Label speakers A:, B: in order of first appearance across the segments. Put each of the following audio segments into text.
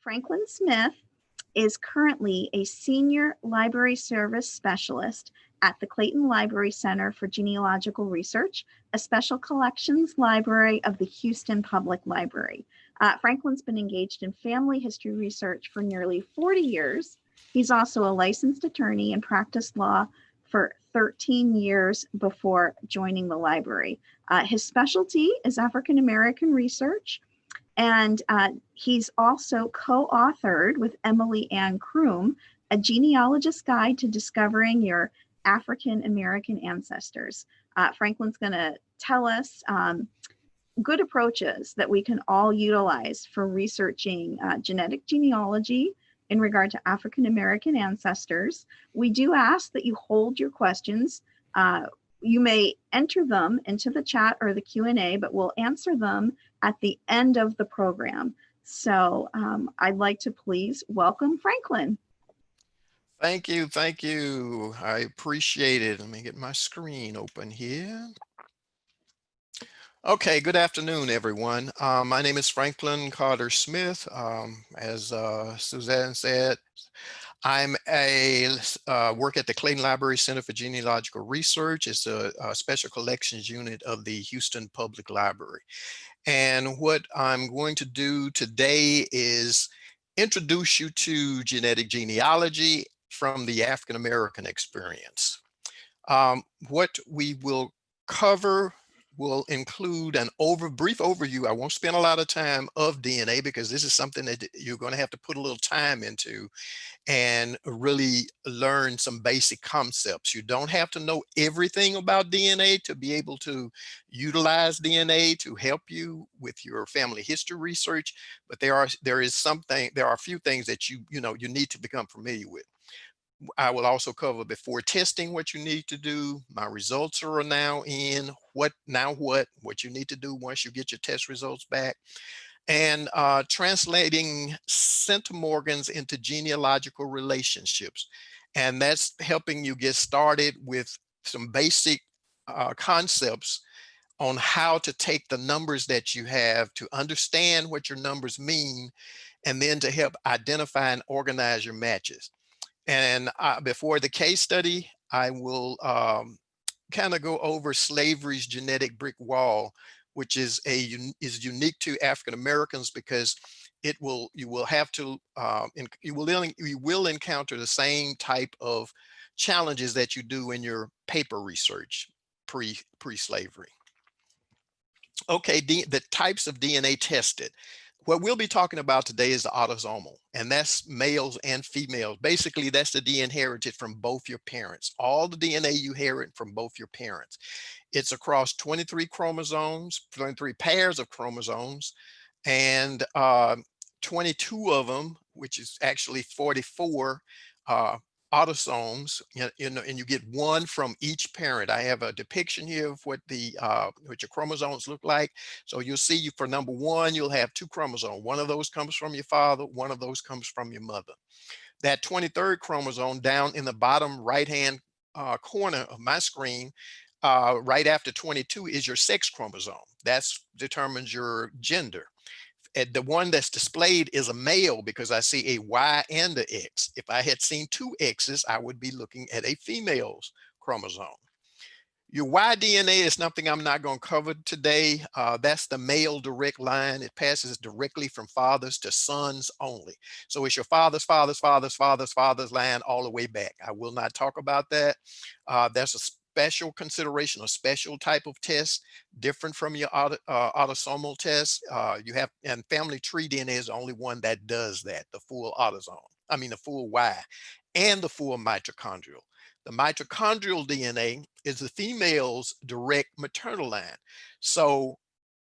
A: Franklin Smith is currently a Senior Library Service Specialist at the Clayton Library Center for Genealogical Research, a special collections library of the Houston Public Library. Franklin's been engaged in family history research for nearly 40 years. He's also a licensed attorney and practiced law for 13 years before joining the library. His specialty is African American research, and he's also co-authored with Emily Ann Kroom, A Genealogist's Guide to Discovering Your African American Ancestors. Franklin's going to tell us good approaches that we can all utilize for researching genetic genealogy in regard to African American ancestors. We do ask that you hold your questions. You may enter them into the chat or the Q&A, but we'll answer them at the end of the program. So I'd like to please welcome Franklin.
B: Thank you. Thank you. I appreciate it. Let me get my screen open here. Okay, good afternoon, everyone. My name is Franklin Carter Smith. As Suzanne said, I'm work at the Clayton Library Center for Genealogical Research. It's a special collections unit of the Houston Public Library. And what I'm going to do today is introduce you to genetic genealogy from the African American experience. What we will cover will include an brief overview. I won't spend a lot of time of DNA because this is something that you're going to have to put a little time into and really learn some basic concepts. You don't have to know everything about DNA to be able to utilize DNA to help you with your family history research, but there are a few things that you need to become familiar with. I will also cover before testing what you need to do. My results are now in. What you need to do once you get your test results back, and translating centimorgans into genealogical relationships. And that's helping you get started with some basic concepts on how to take the numbers that you have to understand what your numbers mean, and then to help identify and organize your matches. And before the case study, I will kind of go over slavery's genetic brick wall, which is unique to African Americans because you will encounter the same type of challenges that you do in your paper research pre-slavery. Okay, the types of DNA tested. What we'll be talking about today is the autosomal, and that's males and females. Basically, that's the DNA inherited from both your parents. All the DNA you inherit from both your parents. It's across 23 chromosomes, 23 pairs of chromosomes, and 22 of them, which is actually 44 autosomes, and you get one from each parent. I have a depiction here of what your chromosomes look like. So you'll see for number one, you'll have two chromosomes. One of those comes from your father, one of those comes from your mother. That 23rd chromosome down in the bottom right-hand corner of my screen, right after 22 is your sex chromosome. That determines your gender. The one that's displayed is a male because I see a Y and a X. If I had seen two X's, I would be looking at a female's chromosome. Your Y DNA is something I'm not going to cover today. That's the male direct line. It passes directly from fathers to sons only. So it's your father's line all the way back. I will not talk about that. That's a special consideration, a special type of test, different from your autosomal test. And family tree DNA is the only one that does that, the full the full Y and the full mitochondrial. The mitochondrial DNA is the female's direct maternal line. So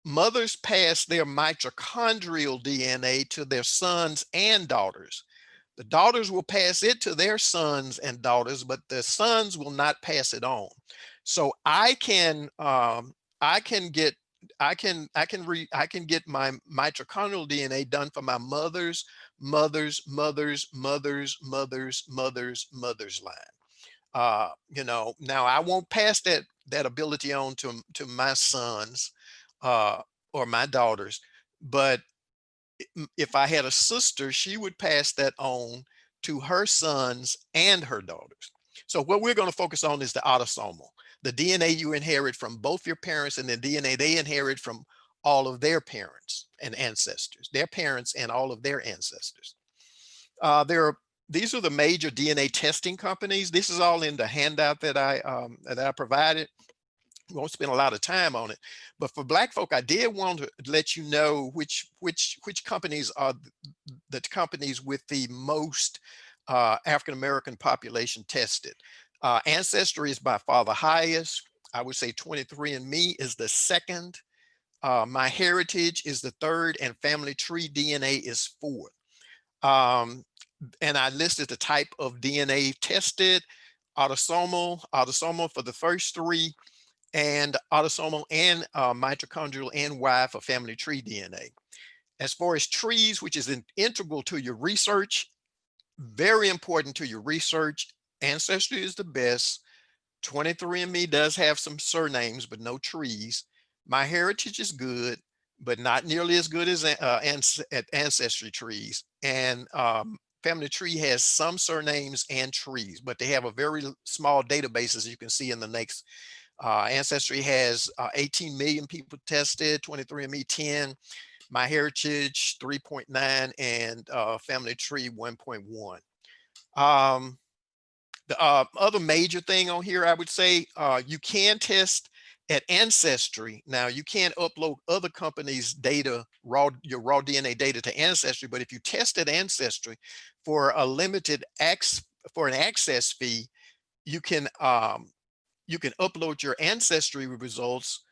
B: mothers pass their mitochondrial DNA to their sons and daughters. The daughters will pass it to their sons and daughters, but the sons will not pass it on. So I can get my mitochondrial DNA done for my mother's line. Now I won't pass that ability on to my sons or my daughters, but if I had a sister, she would pass that on to her sons and her daughters. So what we're going to focus on is the autosomal, the DNA you inherit from both your parents and the DNA they inherit from all of their parents and ancestors, their parents and all of their ancestors. There are These are the major DNA testing companies. This is all in the handout that I provided. Won't spend a lot of time on it, but for Black folk, I did want to let you know which companies are the companies with the most African American population tested. Ancestry is by far the highest. I would say 23andMe is the second. MyHeritage is the third, and Family Tree DNA is fourth. And I listed the type of DNA tested: autosomal for the first three, and autosomal and mitochondrial and Y for family tree DNA. As far as trees, which is integral to your research, very important to your research, Ancestry is the best. 23andMe does have some surnames, but no trees. MyHeritage is good, but not nearly as good as Ancestry trees. And Family Tree has some surnames and trees, but they have a very small database, as you can see in the next. Ancestry has 18 million people tested, 23andMe 10, MyHeritage 3.9, and Family Tree 1.1. The other major thing on here, I would say, you can test at Ancestry. Now, you can't upload other companies' data, your raw DNA data to Ancestry, but if you test at Ancestry for a for an access fee, you can upload your Ancestry results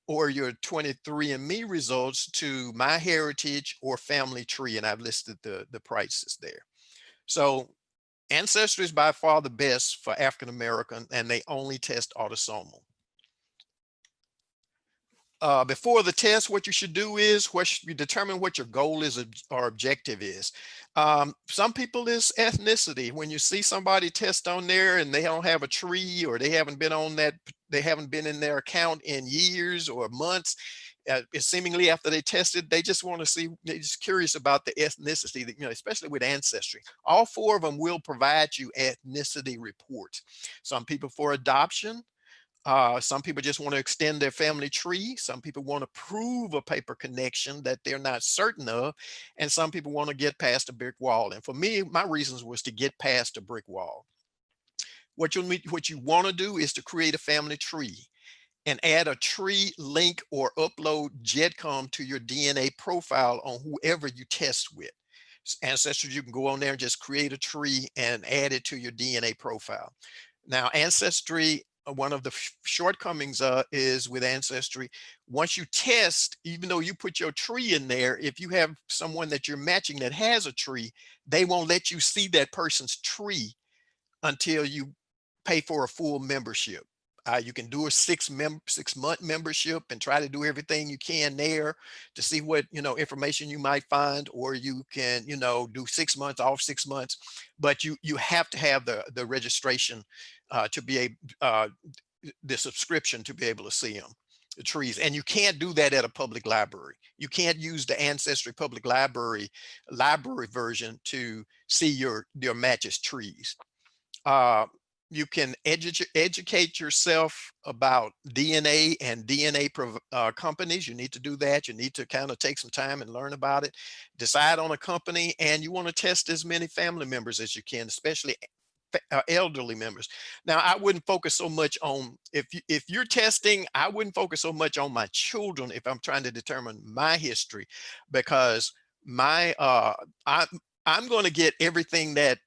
B: or your 23andMe results to MyHeritage or Family Tree, and I've listed the prices there. So Ancestry is by far the best for African American, and they only test autosomal. Before the test, what you should do is you determine what your goal is or objective is. Some people is ethnicity. When you see somebody test on there and they don't have a tree, or they haven't been in their account in years or months, seemingly after they tested, they just want to see, they're just curious about the ethnicity, especially with Ancestry. All four of them will provide you ethnicity reports. Some people for adoption. Some people just want to extend their family tree. Some people want to prove a paper connection that they're not certain of. And some people want to get past a brick wall. And for me, my reasons was to get past a brick wall. What you want to do is to create a family tree and add a tree link or upload GEDCOM to your DNA profile on whoever you test with. Ancestry, you can go on there and just create a tree and add it to your DNA profile. Now, Ancestry, one of the shortcomings is with Ancestry, once you test, even though you put your tree in there, if you have someone that you're matching that has a tree, they won't let you see that person's tree until you pay for a full membership. You can do a 6-month membership and try to do everything you can there to see what information you might find, or you can do 6 months off 6 months, but you have to have the registration to be the subscription to be able to see them, the trees. And you can't do that at a public library. You can't use the Ancestry public library version to see your matches trees. You can educate yourself about DNA and DNA companies. You need to do that. You need to kind of take some time and learn about it, decide on a company, and you want to test as many family members as you can, especially elderly members. Now, I wouldn't focus so much on, if you're testing, I wouldn't focus so much on my children if I'm trying to determine my history, because I'm going to get everything that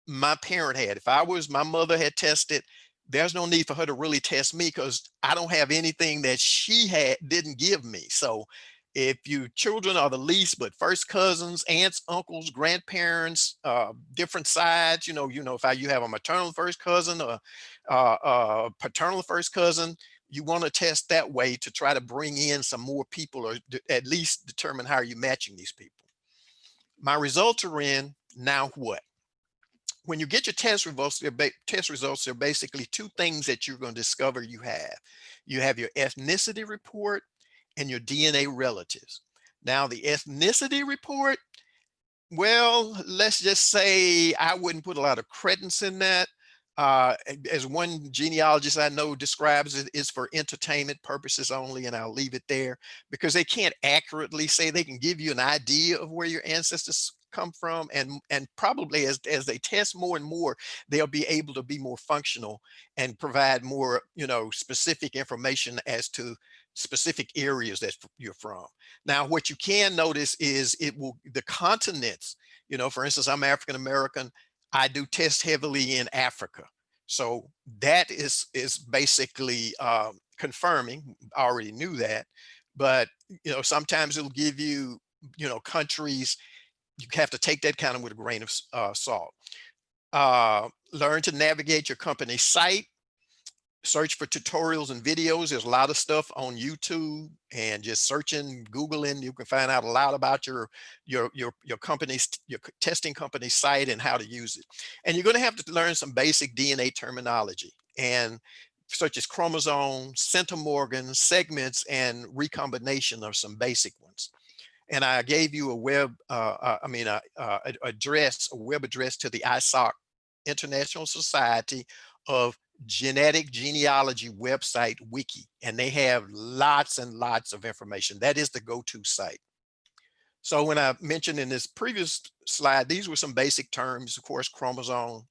B: my parent had. If my mother had tested, there's no need for her to really test me, because I don't have anything that she didn't give me. So if you children are the least, but first cousins, aunts, uncles, grandparents, different sides, if you have a maternal first cousin or paternal first cousin, you want to test that way to try to bring in some more people, or at least determine how you're matching these people. My results are in. Now what? When you get your test results, there are basically two things that you're going to discover you have. You have your ethnicity report and your DNA relatives. Now, the ethnicity report, well, let's just say I wouldn't put a lot of credence in that. As one genealogist I know describes it, is for entertainment purposes only, and I'll leave it there because they can't accurately say. They can give you an idea of where your ancestors come from, and probably as they test more and more, they'll be able to be more functional and provide more, specific information as to specific areas that you're from. Now, what you can notice is the continents, for instance, I'm African American. I do test heavily in Africa. So that is basically confirming. I already knew that, but sometimes it'll give you, countries. You have to take that kind of with a grain of salt. Learn to navigate your company site. Search for tutorials and videos. There's a lot of stuff on YouTube, and just searching, Googling, you can find out a lot about your company's, testing company site and how to use it. And you're going to have to learn some basic DNA terminology, and such as chromosomes, centimorgans, segments, and recombination are some basic ones. And I gave you a web, address, a web address to the ISOC, International Society of Genetic Genealogy website wiki, and they have lots and lots of information. That is the go-to site. So when I mentioned in this previous slide, these were some basic terms. Of course, chromosome,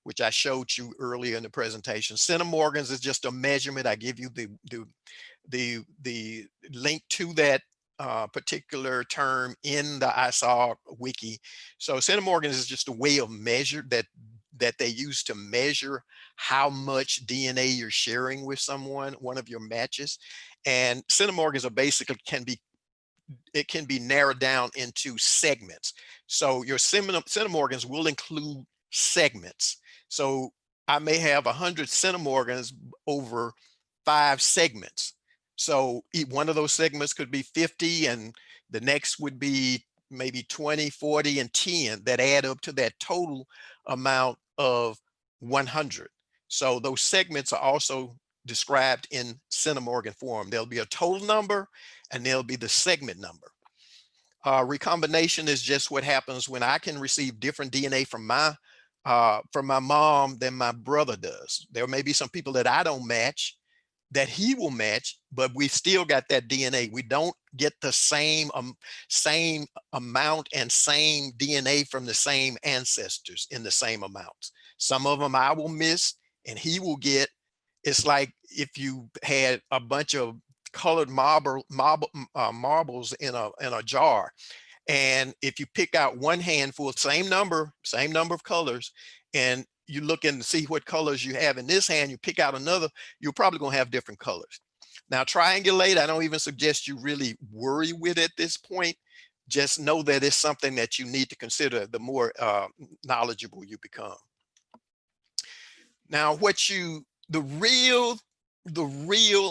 B: which I showed you earlier in the presentation. Centimorgans is just a measurement. I give you the link to that particular term in the ISOC wiki. So centimorgans is just a way of measure that they use to measure how much DNA you're sharing with someone, one of your matches. And centimorgans are basically it can be narrowed down into segments. So your centimorgans will include segments. So I may have 100 centimorgans over 5 segments. So one of those segments could be 50, and the next would be maybe 20, 40, and 10 that add up to that total amount of 100. So those segments are also described in centimorgan form. There'll be a total number, and there'll be the segment number. Recombination is just what happens when I can receive different DNA from my mom than my brother does. There may be some people that I don't match that he will match, but we still got that DNA. We don't get the same amount and same DNA from the same ancestors in the same amounts. Some of them I will miss and he will get. It's like if you had a bunch of colored marbles in a jar, and if you pick out one handful, same number of colors, and you look and see what colors you have in this hand, you pick out another, you're probably going to have different colors. Now, triangulate, I don't even suggest you really worry with at this point. Just know that it's something that you need to consider the more knowledgeable you become. Now, the real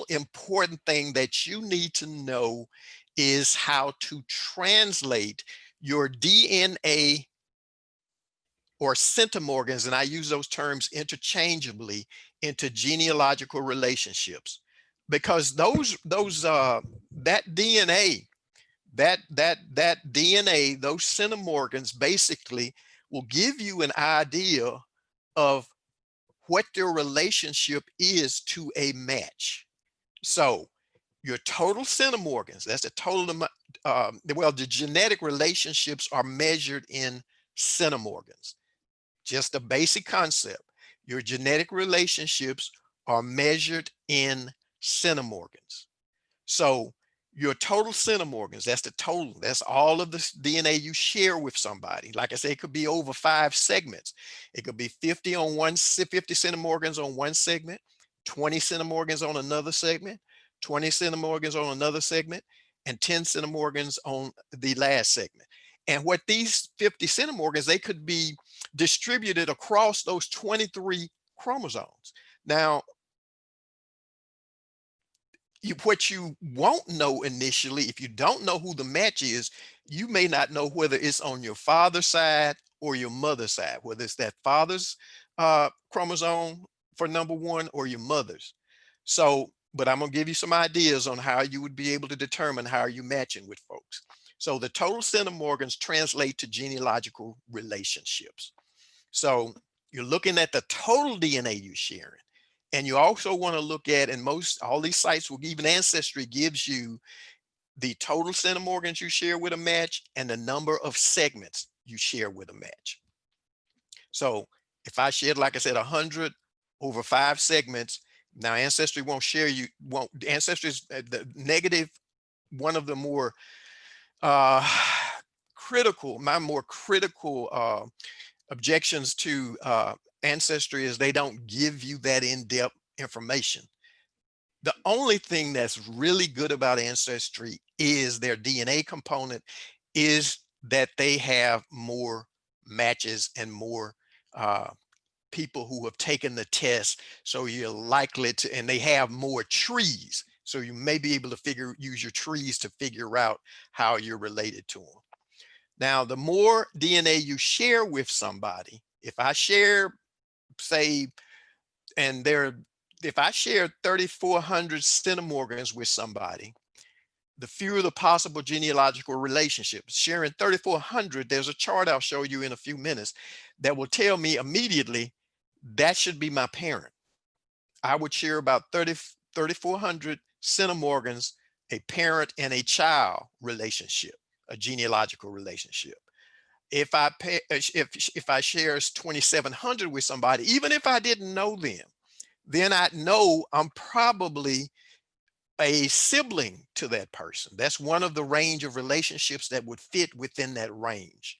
B: important thing that you need to know is how to translate your DNA or centimorgans, and I use those terms interchangeably, into genealogical relationships, because that DNA, those centimorgans basically will give you an idea of what their relationship is to a match. So your total centimorgans, that's the total amount, the genetic relationships are measured in centimorgans. Just a basic concept. Your genetic relationships are measured in centimorgans. So your total centimorgans, that's the total, that's all of the DNA you share with somebody. Like I say, it could be over 5 segments. It could be 50 centimorgans on one segment, 20 centimorgans on another segment, 20 centimorgans on another segment, and 10 centimorgans on the last segment. And what these 50 centimorgans, they could be distributed across those 23 chromosomes. Now, what you won't know initially, if you don't know who the match is, you may not know whether it's on your father's side or your mother's side, whether it's that father's chromosome for number 1 or your mother's. So, but I'm gonna give you some ideas on how you would be able to determine how you're matching with folks. So the total centimorgans translate to genealogical relationships. So you're looking at the total DNA you're sharing. And you also want to look at, and all these sites will, even Ancestry gives you the total centimorgans you share with a match and the number of segments you share with a match. So if I shared, like I said, 100 over 5 segments, now Ancestry Ancestry is the negative, one of the more uh, my more critical objections to Ancestry is they don't give you that in-depth information. The only thing that's really good about Ancestry is their DNA component, is that they have more matches and more uh, people who have taken the test. So you're likely to, and they have more trees. So you may be able to use your trees to figure out how you're related to them. Now, the more DNA you share with somebody, if I share, say, if I share 3,400 centimorgans with somebody, the fewer the possible genealogical relationships. Sharing 3,400, there's a chart I'll show you in a few minutes that will tell me immediately that should be my parent. I would share about 3,400 centimorgans, a parent and a child relationship, a genealogical relationship. If I share 2,700 with somebody, even if I didn't know them, then I know I'm probably a sibling to that person. That's one of the range of relationships that would fit within that range.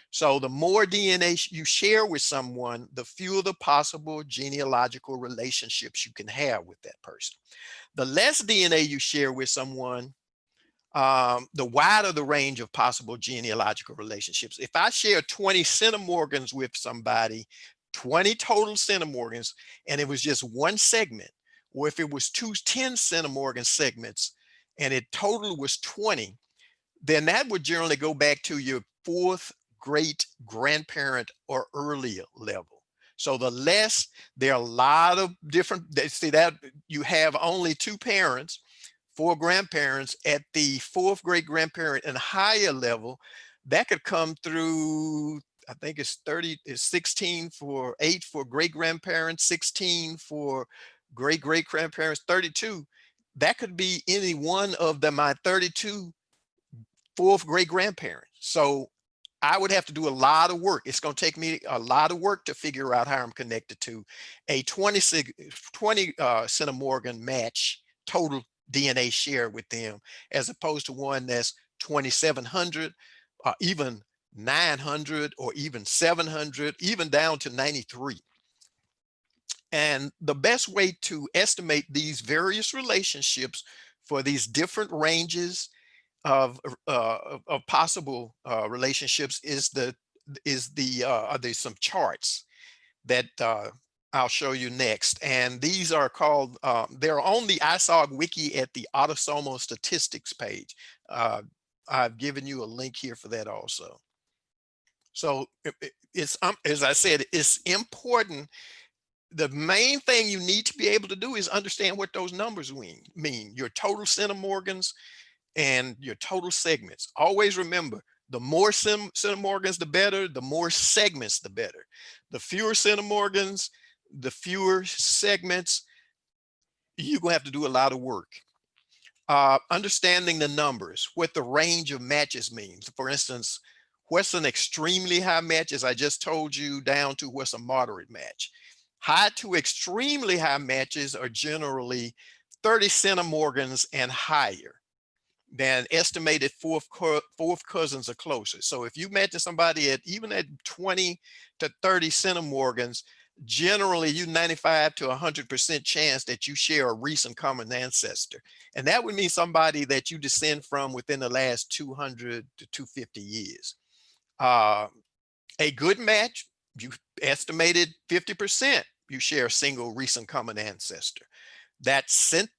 B: So the more DNA you share with someone, the fewer the possible genealogical relationships you can have with that person. The less DNA you share with someone, the wider the range of possible genealogical relationships. If I share 20 centimorgans with somebody, 20 total centimorgans, and it was just one segment, or if it was 10 centimorgan segments and it total was 20, then that would generally go back to your 4th great grandparent or earlier level. So the less, there are a lot of different, see that you have only 2 parents, 4 grandparents at the 4th great grandparent and higher level. That could come through, I think it's 16 for 8 for great grandparents, 16 for great great grandparents, 32. That could be any one of my 32 4th great grandparents. So I would have to do a lot of work. It's going to take me a lot of work to figure out how I'm connected to a 20 centimorgan match total DNA share with them, as opposed to one that's 2,700, even 900, or even 700, even down to 93. And the best way to estimate these various relationships for these different ranges of possible relationships is there's some charts that I'll show you next, and these are called they're on the ISOG wiki at the autosomal statistics page. I've given you a link here for that also. So it's as I said, it's important. The main thing you need to be able to do is understand what those numbers mean. Your total centimorgans and your total segments. Always remember, the more centimorgans, the better. The more segments, the better. The fewer centimorgans, the fewer segments, you're going to have to do a lot of work. Understanding the numbers, what the range of matches means. For instance, what's an extremely high match, as I just told you, down to what's a moderate match. High to extremely high matches are generally 30 centimorgans and higher. Then estimated fourth cousins are closer. So if you match somebody at even at 20 to 30 centimorgans, generally you 95 to 100% chance that you share a recent common ancestor. And that would mean somebody that you descend from within the last 200 to 250 years. A good match, you estimated 50%, you share a single recent common ancestor. That's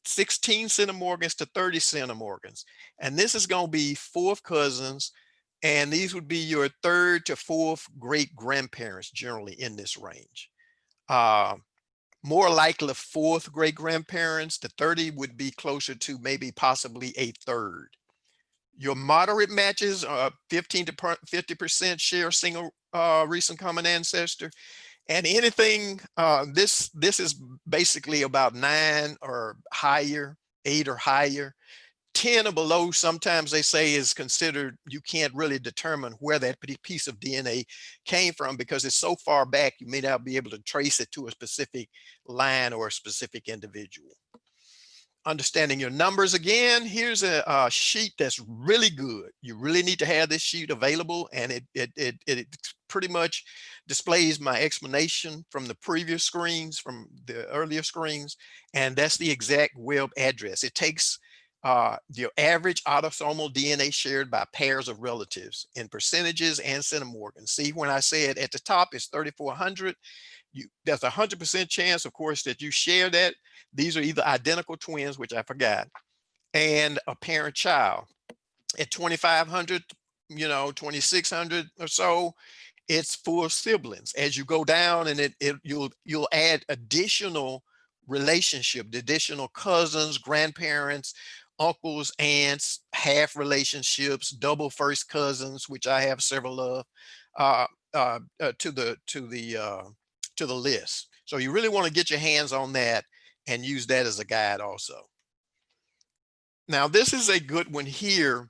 B: 16 centimorgans to 30 centimorgans. And this is going to be 4th cousins. And these would be your 3rd to 4th great grandparents generally in this range. More likely 4th great grandparents, the 30 would be closer to maybe possibly a 3rd. Your moderate matches, 15 to 50% share single recent common ancestor. And anything, this is basically about 9 or higher, 8 or higher. 10 or below, sometimes they say is considered, you can't really determine where that piece of DNA came from because it's so far back, you may not be able to trace it to a specific line or a specific individual. Understanding your numbers again, here's a sheet that's really good. You really need to have this sheet available, and it pretty much displays my explanation from the previous screens, from the earlier screens, and that's the exact web address. It takes your average autosomal DNA shared by pairs of relatives in percentages and centimorgans. See, when I said at the top it's 3,400, there's 100% chance, of course, that you share that. These are either identical twins, which I forgot, and a parent child. At 2,500, 2,600 or so, it's full siblings. As you go down, and you'll add additional relationship, additional cousins, grandparents, uncles, aunts, half relationships, double first cousins, which I have several of, uh, to the list. So you really want to get your hands on that and use that as a guide also. Now, this is a good one here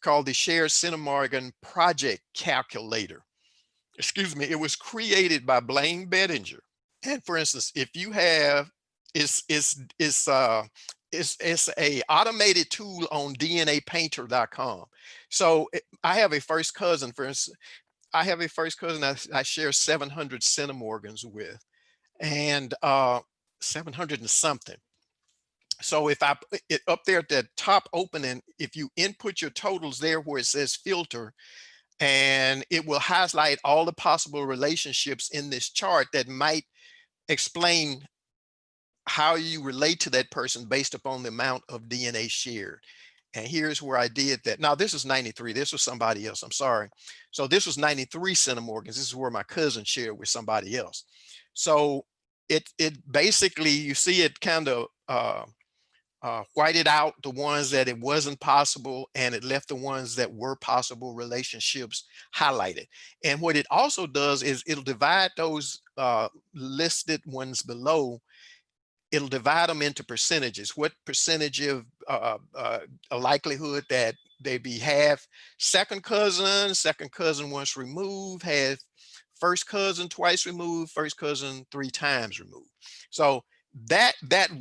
B: called the Shared Centimorgan Project Calculator. Excuse me, it was created by Blaine Bettinger. And for instance, if you have, it's a automated tool on DNApainter.com. So I have a first cousin, for instance, I have a first cousin I share 700 centimorgans with, and 700 and something. So if I up there at the top opening, if you input your totals there where it says filter, and it will highlight all the possible relationships in this chart that might explain how you relate to that person based upon the amount of DNA shared. And here's where I did that. Now, this is 93. This was somebody else. I'm sorry. So this was 93 centimorgans. This is where my cousin shared with somebody else. So it basically, you see it kind of whited out the ones that it wasn't possible, and it left the ones that were possible relationships highlighted. And what it also does is it'll divide those listed ones below. It'll divide them into percentages. What percentage of a likelihood that they be half second cousin once removed, have first cousin twice removed, first cousin 3 times removed. So that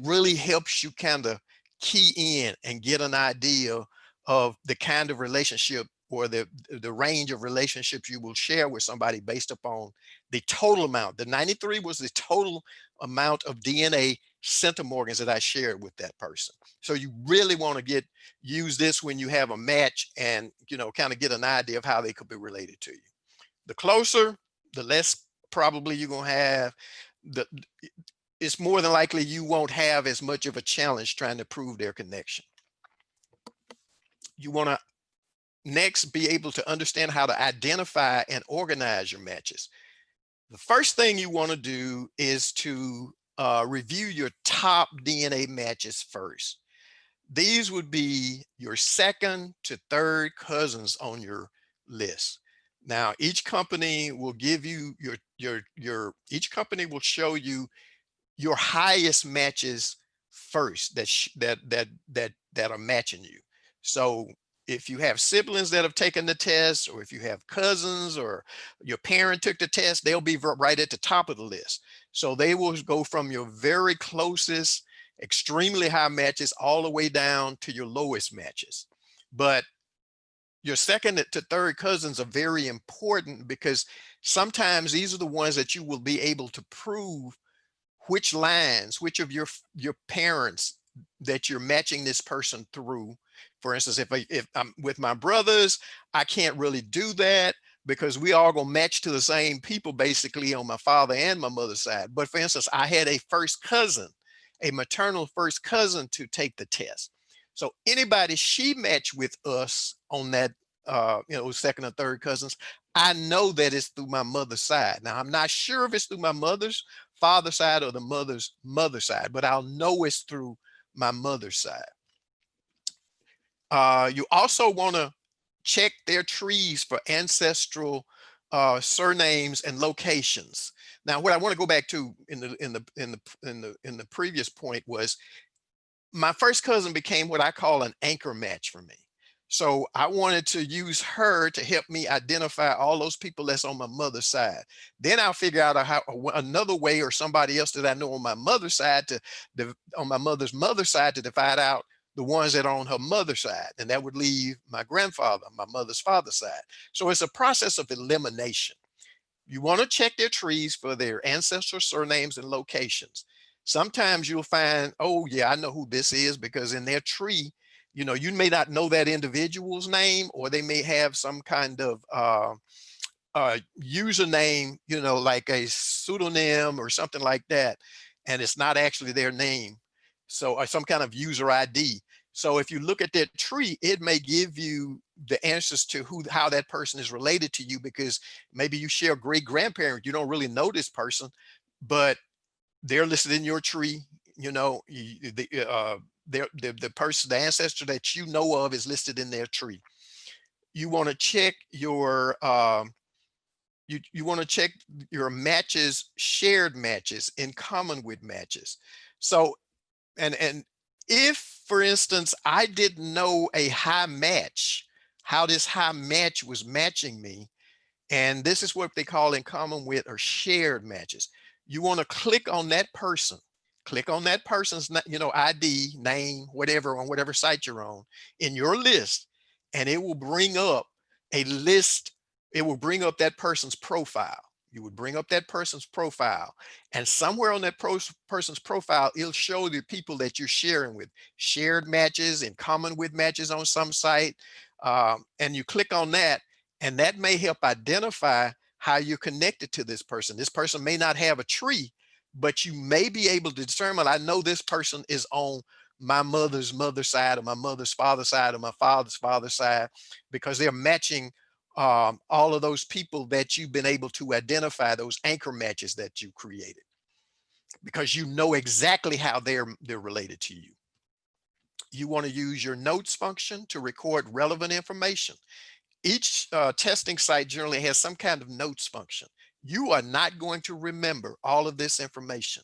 B: really helps you kind of key in and get an idea of the kind of relationship or the range of relationships you will share with somebody based upon the total amount. The 93 was the total amount of DNA centimorgans that I shared with that person. So you really want to use this when you have a match and, kind of get an idea of how they could be related to you. The closer, the less probably you're going to have. It's more than likely you won't have as much of a challenge trying to prove their connection. You want to next be able to understand how to identify and organize your matches. The first thing you want to do is to review your top DNA matches first. These would be your second to third cousins on your list. Now, each company will give you each company will show you your highest matches first that are matching you. So if you have siblings that have taken the test, or if you have cousins, or your parent took the test, they'll be right at the top of the list. So they will go from your very closest, extremely high matches all the way down to your lowest matches. But your second to third cousins are very important because sometimes these are the ones that you will be able to prove which lines, which of your parents that you're matching this person through. For instance, if I'm with my brothers, I can't really do that because we all gonna match to the same people basically on my father and my mother's side. But for instance, I had a first cousin, a maternal first cousin to take the test. So anybody she matched with us on that, second or third cousins, I know that it's through my mother's side. Now, I'm not sure if it's through my mother's father's side or the mother's side, but I'll know it's through my mother's side. You also want to check their trees for ancestral surnames and locations. Now, what I want to go back to in the previous point was my first cousin became what I call an anchor match for me. So I wanted to use her to help me identify all those people that's on my mother's side. Then I'll figure out another way, or somebody else that I know on my mother's side on my mother's side, to divide out the ones that are on her mother's side. And that would leave my grandfather, my mother's father's side. So it's a process of elimination. You want to check their trees for their ancestral surnames and locations. Sometimes you'll find, oh yeah, I know who this is, because in their tree, you may not know that individual's name, or they may have some kind of username, like a pseudonym or something like that, and it's not actually their name. So, or some kind of user ID. So if you look at that tree, it may give you the answers to how that person is related to you, because maybe you share a great grandparent. You don't really know this person, but they're listed in your tree. The person, the ancestor that you know of, is listed in their tree. You want to check your you want to check your matches, shared matches, in common with matches. So, and if, for instance, I didn't know a high match, how this high match was matching me, and this is what they call in common with or shared matches. You want to click on that person, click on that person's ID, name, whatever, on whatever site you're on in your list, and it will bring up a list. It will bring up that person's profile. You would bring up that person's profile, and somewhere on that person's profile, it'll show the people that you're sharing with, shared matches, in common with matches on some site. And you click on that, and that may help identify how you're connected to this person. This person may not have a tree, but you may be able to determine, I know this person is on my mother's side, or my mother's father's side, or my father's father's side, because they're matching all of those people that you've been able to identify, those anchor matches that you created, because you know exactly how they're related to you. You want to use your notes function to record relevant information. Each testing site generally has some kind of notes function. You are not going to remember all of this information.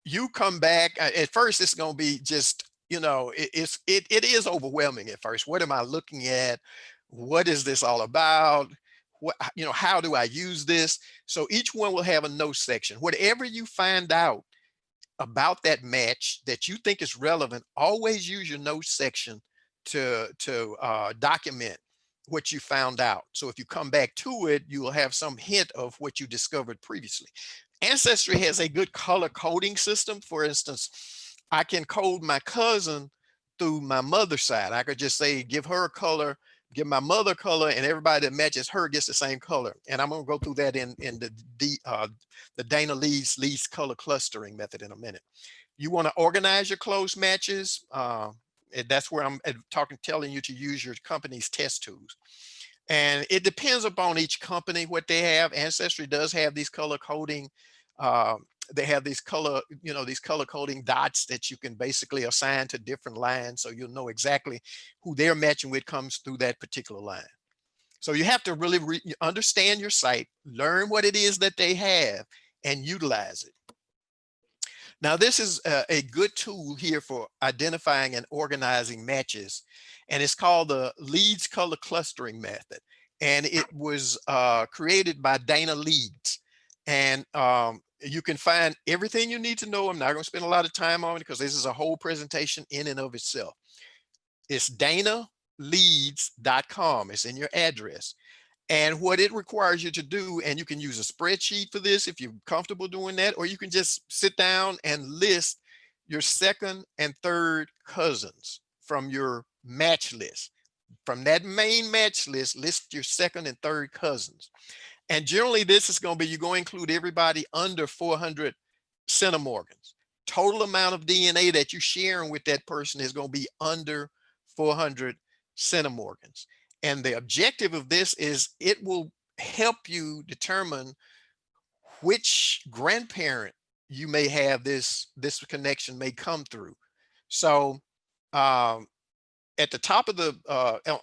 B: You come back, at first it's going to be just, it is overwhelming at first. What am I looking at? What is this all about? How do I use this? So each one will have a notes section. Whatever you find out about that match that you think is relevant, always use your notes section to document what you found out. So if you come back to it, you will have some hint of what you discovered previously. Ancestry has a good color coding system. For instance, I can code my cousin through my mother's side. I could just say, give her a color, give my mother color, and everybody that matches her gets the same color. And I'm going to go through that in the Dana Leeds Color Clustering Method in a minute. You want to organize your close matches. And that's where I'm telling you to use your company's test tools. And it depends upon each company what they have. Ancestry does have these color coding. They have these color coding dots that you can basically assign to different lines, so you'll know exactly who they're matching with comes through that particular line. So you have to really understand your site, learn what it is that they have, and utilize it. Now, this is a good tool here for identifying and organizing matches, and it's called the Leeds Color Clustering Method. And it was created by Dana Leeds. And you can find everything you need to know. I'm not going to spend a lot of time on it because this is a whole presentation in and of itself. It's danaleeds.com. It's in your address. And what it requires you to do, and you can use a spreadsheet for this if you're comfortable doing that, or you can just sit down and list your second and third cousins from your match list. From that main match list, list your second and third cousins. And generally this is going to be, you're going to include everybody under 400 centimorgans. Total amount of DNA that you're sharing with that person is going to be under 400 centimorgans. And the objective of this is it will help you determine which grandparent you may have this connection may come through. So at the top of the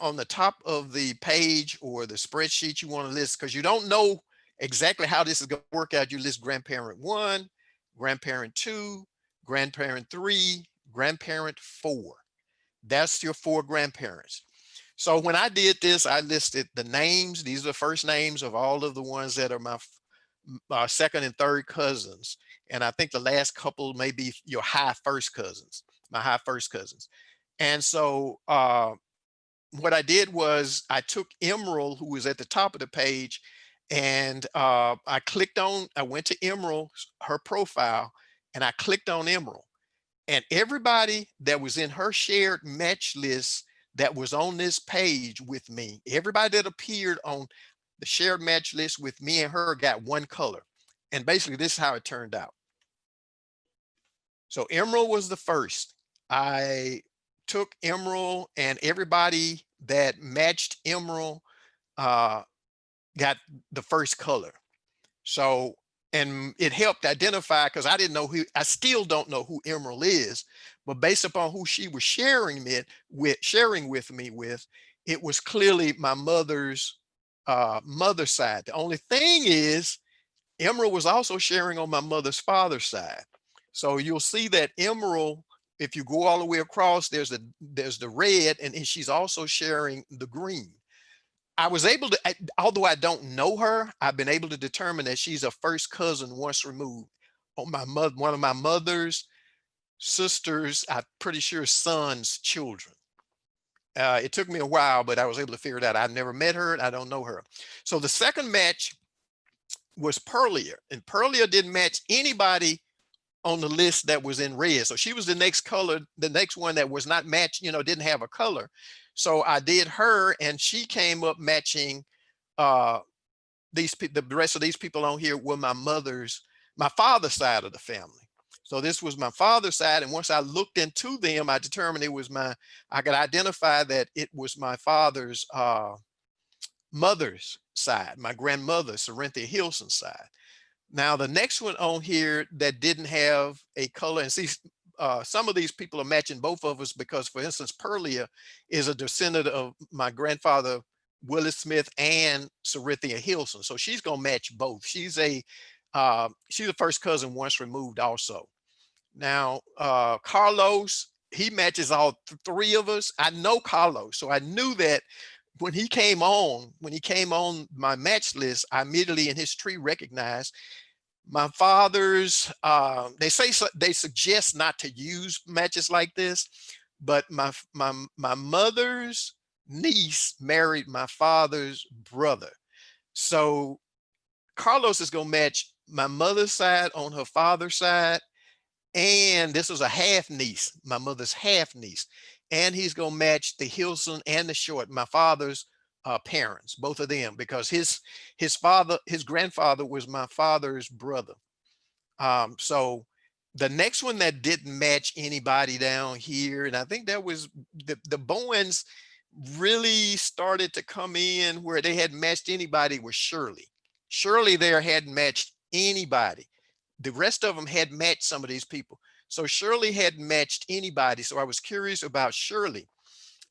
B: on the top of the page or the spreadsheet you want to list, because you don't know exactly how this is going to work out. You list grandparent 1, grandparent 2, grandparent 3, grandparent 4. That's your 4 grandparents. So when I did this, I listed the names. These are the first names of all of the ones that are my second and third cousins. And I think the last couple may be your high first cousins, my high first cousins. And so what I did was I took Emerald, who was at the top of the page, and I went to Emerald, her profile, and I clicked on Emerald. And everybody that was in her shared match list that was on this page with me, everybody that appeared on the shared match list with me and her got one color. And basically this is how it turned out. So Emerald was the first. I took Emerald, and everybody that matched Emerald got the first color. So, and it helped identify, because I didn't know who, I still don't know who Emerald is, but based upon who she was sharing with me with, it was clearly my mother's mother's side. The only thing is, Emerald was also sharing on my mother's father's side. So you'll see that Emerald, if you go all the way across, there's the red, and she's also sharing the green. I was able to, although I don't know her, I've been able to determine that she's a first cousin once removed on my mother, one of my mother's sister's, I'm pretty sure son's children. It took me a while, but I was able to figure it out. I've never met her, and I don't know her. So the second match was Pearlia, and Pearlia didn't match anybody on the list that was in red. So she was the next color, the next one that was not matched, didn't have a color. So I did her, and she came up matching the rest of these people on here were my father's side of the family. So this was my father's side. And once I looked into them, I determined I could identify that it was my father's mother's side, my grandmother, Cerinthia Hilson's side. Now, the next one on here that didn't have a color, and see, some of these people are matching both of us because, for instance, Pearlia is a descendant of my grandfather, Willis Smith, and Cerinthia Hilson. So she's going to match both. She's a first cousin once removed also. Now, Carlos, he matches all 3 of us. I know Carlos, so I knew that when he came on my match list, I immediately in his tree recognized my father's, they suggest not to use matches like this, but my mother's niece married my father's brother. So Carlos is going to match my mother's side on her father's side. And this was a half niece, my mother's half niece. And he's going to match the Hilson and the Short, my father's parents, both of them, because his grandfather was my father's brother. So the next one that didn't match anybody down here, and I think that was the Bowens really started to come in where they hadn't matched anybody, was Shirley. Shirley there hadn't matched anybody. The rest of them had matched some of these people. So Shirley hadn't matched anybody. So I was curious about Shirley.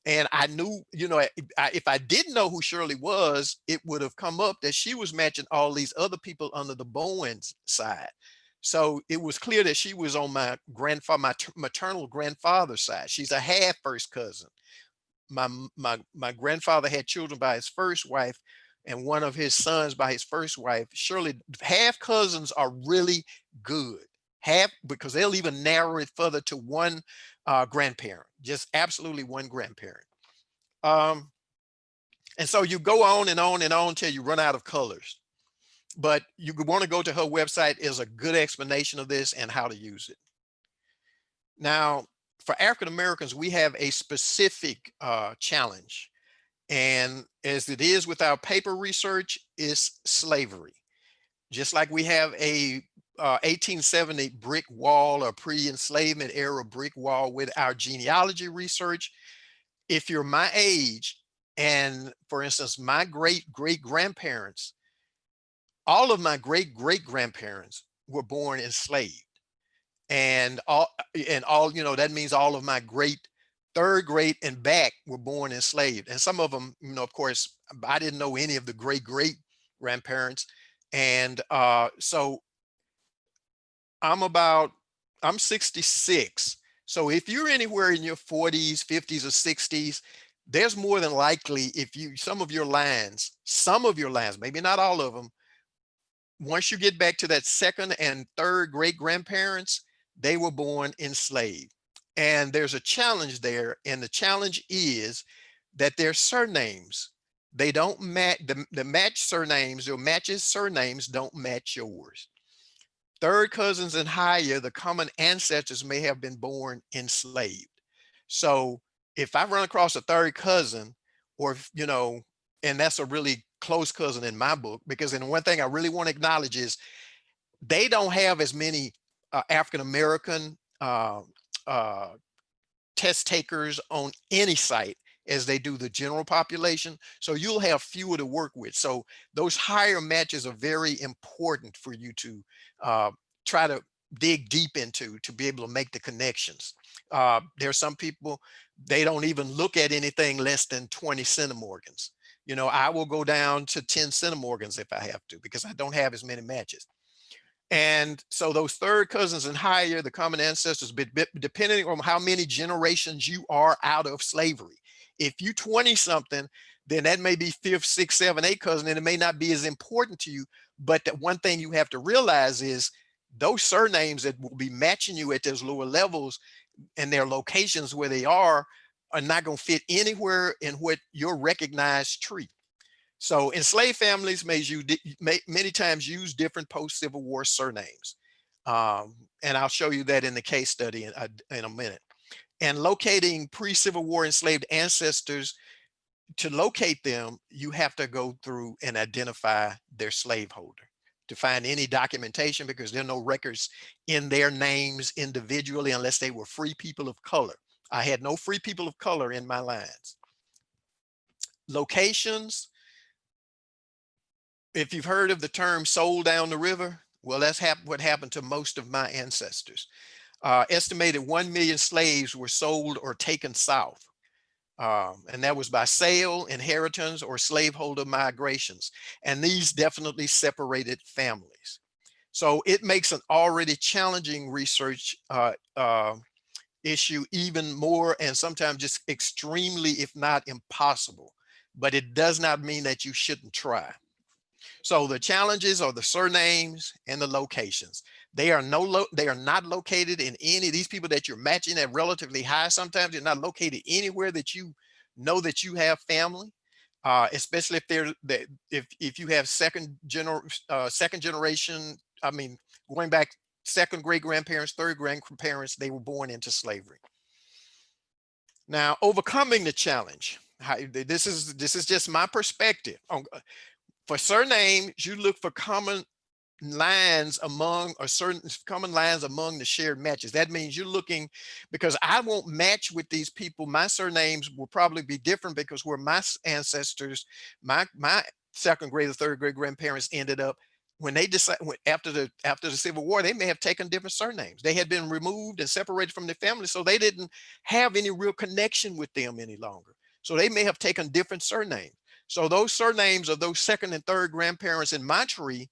B: And I knew, if I didn't know who Shirley was, it would have come up that she was matching all these other people under the Bowens side. So it was clear that she was on my maternal grandfather's side. She's a half first cousin. My grandfather had children by his first wife, and one of his sons by his first wife. Surely half cousins are really good. Half, because they'll even narrow it further to one grandparent, just absolutely one grandparent. And so you go on and on and on till you run out of colors. But you want to go to her website, is a good explanation of this and how to use it. Now, for African Americans, we have a specific challenge. And as it is with our paper research, is slavery. Just like we have a 1870 brick wall or pre-enslavement era brick wall with our genealogy research, if you're my age, and for instance, my great-great-grandparents, all of my great-great-grandparents were born enslaved. And all, that means all of my great third grade and back were born enslaved. And some of them, of course, I didn't know any of the great great grandparents. And so I'm about, I'm 66. So if you're anywhere in your 40s, 50s, or 60s, there's more than likely, if you, some of your lands, maybe not all of them, once you get back to that second and third great grandparents, they were born enslaved. And there's a challenge there. And the challenge is that their surnames, they don't match, the match surnames, or matches surnames don't match yours. Third cousins and higher, the common ancestors may have been born enslaved. So if I run across a third cousin, or and that's a really close cousin in my book, because then one thing I really want to acknowledge is they don't have as many African American uh, test takers on any site as they do the general population. So you'll have fewer to work with. So those higher matches are very important for you to uh, try to dig deep into, to be able to make the connections. There are some people, they don't even look at anything less than 20 centimorgans. I will go down to 10 centimorgans if I have to, because I don't have as many matches. And so those third cousins and higher, the common ancestors, depending on how many generations you are out of slavery. If you 20 something, then that may be fifth, sixth, seven, eight cousin, and it may not be as important to you. But the one thing you have to realize is those surnames that will be matching you at those lower levels and their locations where they are not going to fit anywhere in what your recognized tree. So enslaved families many times use different post-Civil War surnames. And I'll show you that in the case study in a minute. And locating pre-Civil War enslaved ancestors, to locate them, you have to go through and identify their slaveholder to find any documentation, because there are no records in their names individually unless they were free people of color. I had no free people of color in my lines. Locations, if you've heard of the term sold down the river, well, that's what happened to most of my ancestors. Estimated 1 million slaves were sold or taken south. And that was by sale, inheritance, or slaveholder migrations. And these definitely separated families. So it makes an already challenging research issue even more, and sometimes just extremely, if not impossible. But it does not mean that you shouldn't try. So the challenges are the surnames and the locations. They are not located in any of these people that you're matching at relatively high. Sometimes they're not located anywhere that you know that you have family, especially if you have second generation. I mean, going back second great grandparents, third grandparents, they were born into slavery. Now, overcoming the challenge. This is just my perspective. For surnames, you look for common lines among, or certain common lines among the shared matches. That means you're looking, because I won't match with these people. My surnames will probably be different because where my ancestors, my second grade or third grade grandparents ended up, when they decide, after the Civil War, they may have taken different surnames. They had been removed and separated from their family, so they didn't have any real connection with them any longer. So they may have taken different surnames. So those surnames of those second and third grandparents in my tree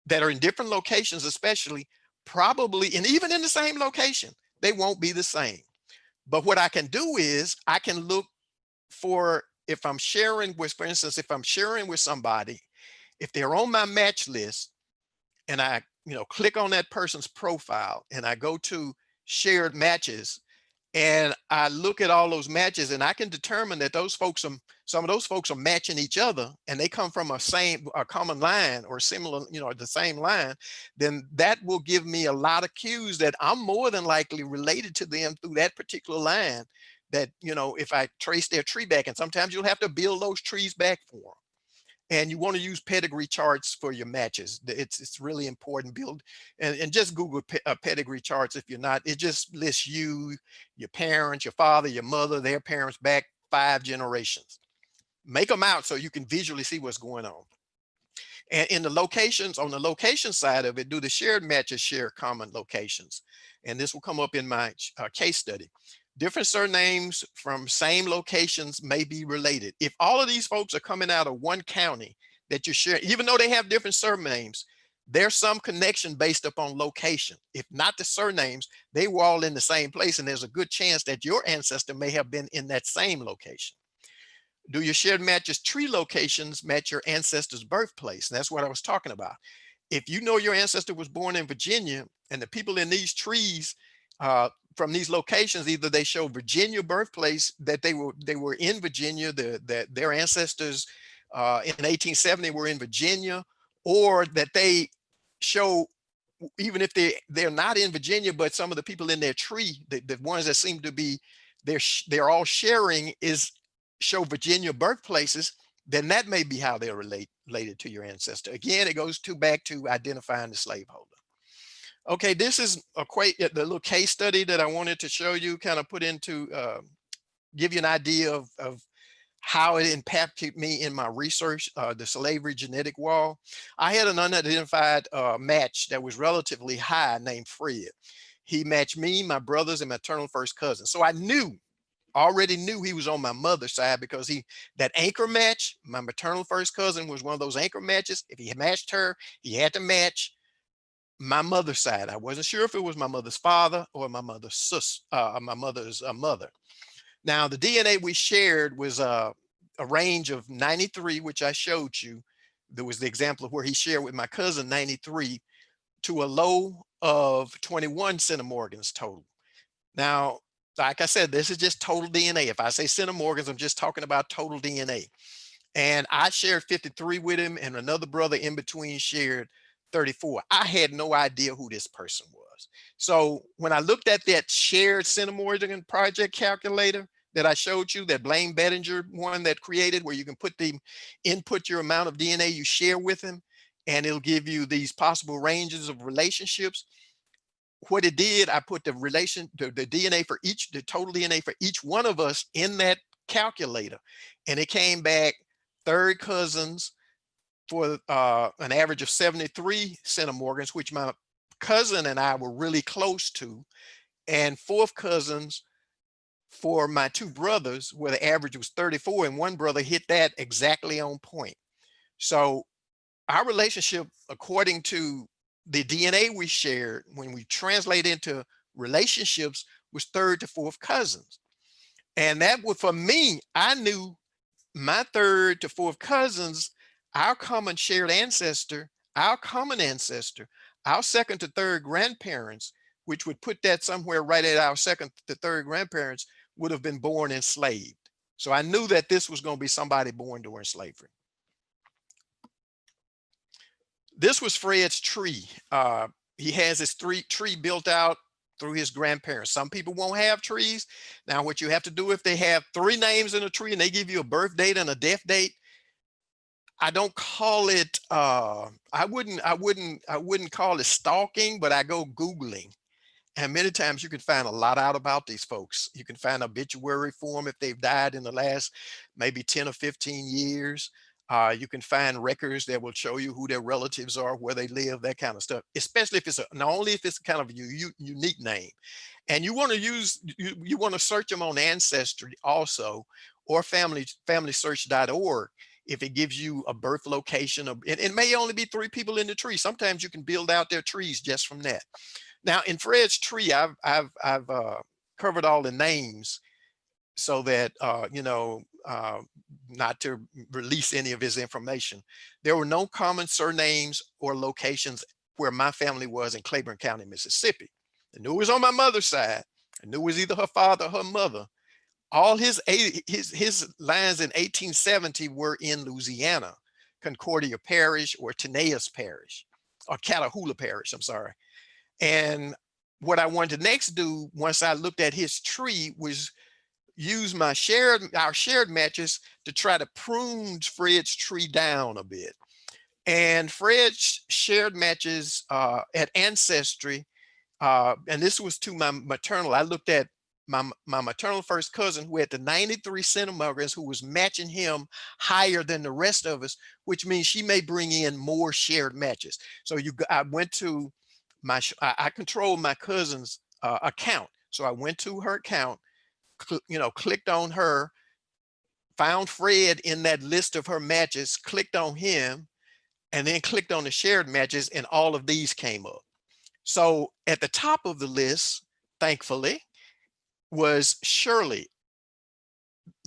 B: that are in different locations, especially, probably, and even in the same location, they won't be the same. But what I can do is I can look for, if I'm sharing with, for instance, if I'm sharing with somebody, if they're on my match list, and I, click on that person's profile and I go to shared matches, and I look at all those matches, and I can determine that some of those folks are matching each other, and they come from a common line or similar, the same line, then that will give me a lot of cues that I'm more than likely related to them through that particular line. That, if I trace their tree back, and sometimes you'll have to build those trees back for them. And you want to use pedigree charts for your matches. It's really important. And just Google pedigree charts if you're not. It just lists you, your parents, your father, your mother, their parents back 5 generations. Make them out so you can visually see what's going on. And in the locations, on the location side of it, do the shared matches share common locations? And this will come up in my case study. Different surnames from same locations may be related. If all of these folks are coming out of one county that you share, even though they have different surnames, there's some connection based upon location. If not the surnames, they were all in the same place, and there's a good chance that your ancestor may have been in that same location. Do your shared matches tree locations match your ancestor's birthplace? And that's what I was talking about. If you know your ancestor was born in Virginia and the people in these trees from these locations, either they show Virginia birthplace, that they were in Virginia, that their ancestors in 1870 were in Virginia, or that they show, even if they're not in Virginia, but some of the people in their tree, the ones that seem to be they're all sharing show Virginia birthplaces, then that may be how they're related to your ancestor. Again, it goes back to identifying the slaveholder. Okay, this is the little case study that I wanted to show you, kind of put into, give you an idea of how it impacted me in my research, the slavery genetic wall. I had an unidentified match that was relatively high named Fred. He matched me, my brothers, and maternal first cousin. So I already knew he was on my mother's side, because that anchor match, my maternal first cousin was one of those anchor matches. If he matched her, he had to match my mother's side. I wasn't sure if it was my mother's father or my mother's mother. Now, the DNA we shared was a range of 93, which I showed you. There was the example of where he shared with my cousin 93 to a low of 21 centimorgans total. Now, like I said, this is just total DNA. If I say centimorgans, I'm just talking about total DNA. And I shared 53 with him, and another brother in between shared 34. I had no idea who this person was. So when I looked at that shared centimorgan project calculator that I showed you, that Blaine Bettinger one that created, where you can input your amount of DNA you share with him, and it'll give you these possible ranges of relationships. What it did, I put the DNA for the total DNA for each one of us in that calculator, and it came back third cousins for an average of 73 centimorgans, which my cousin and I were really close to, and fourth cousins for my two brothers, where the average was 34, and one brother hit that exactly on point. So our relationship, according to the DNA we shared, when we translate into relationships, was third to fourth cousins. And that was, for me, I knew my third to fourth cousins, our common shared ancestor, our common ancestor, our second to third grandparents, which would put that somewhere right at our second to third grandparents, would have been born enslaved. So I knew that this was going to be somebody born during slavery. This was Fred's tree. He has his tree built out through his grandparents. Some people won't have trees. Now, what you have to do, if they have 3 names in a tree and they give you a birth date and a death date, I don't call it, I wouldn't call it stalking, but I go Googling. And many times you can find a lot out about these folks. You can find obituary for them if they've died in the last maybe 10 or 15 years. You can find records that will show you who their relatives are, where they live, that kind of stuff, especially if it's not only if it's kind of a unique name. And you want to you want to search them on Ancestry also, or familysearch.org. If it gives you a birth location, it may only be 3 people in the tree. Sometimes you can build out their trees just from that. Now, in Fred's tree, I've covered all the names so that not to release any of his information. There were no common surnames or locations where my family was in Claiborne County, Mississippi. I knew it was on my mother's side. I knew it was either her father or her mother. All his lands in 1870 were in Louisiana, Concordia Parish or Tenaeus Parish, or Catahoula Parish, I'm sorry. And what I wanted to next do, once I looked at his tree, was use our shared matches to try to prune Fred's tree down a bit. And Fred's shared matches at Ancestry, and this was to my maternal. I looked at my maternal first cousin, who had the 93 centimorgans, who was matching him higher than the rest of us, which means she may bring in more shared matches. So I went to I controlled my cousin's account. So I went to her account, clicked on her, found Fred in that list of her matches, clicked on him, and then clicked on the shared matches, and all of these came up. So at the top of the list, thankfully, was Shirley,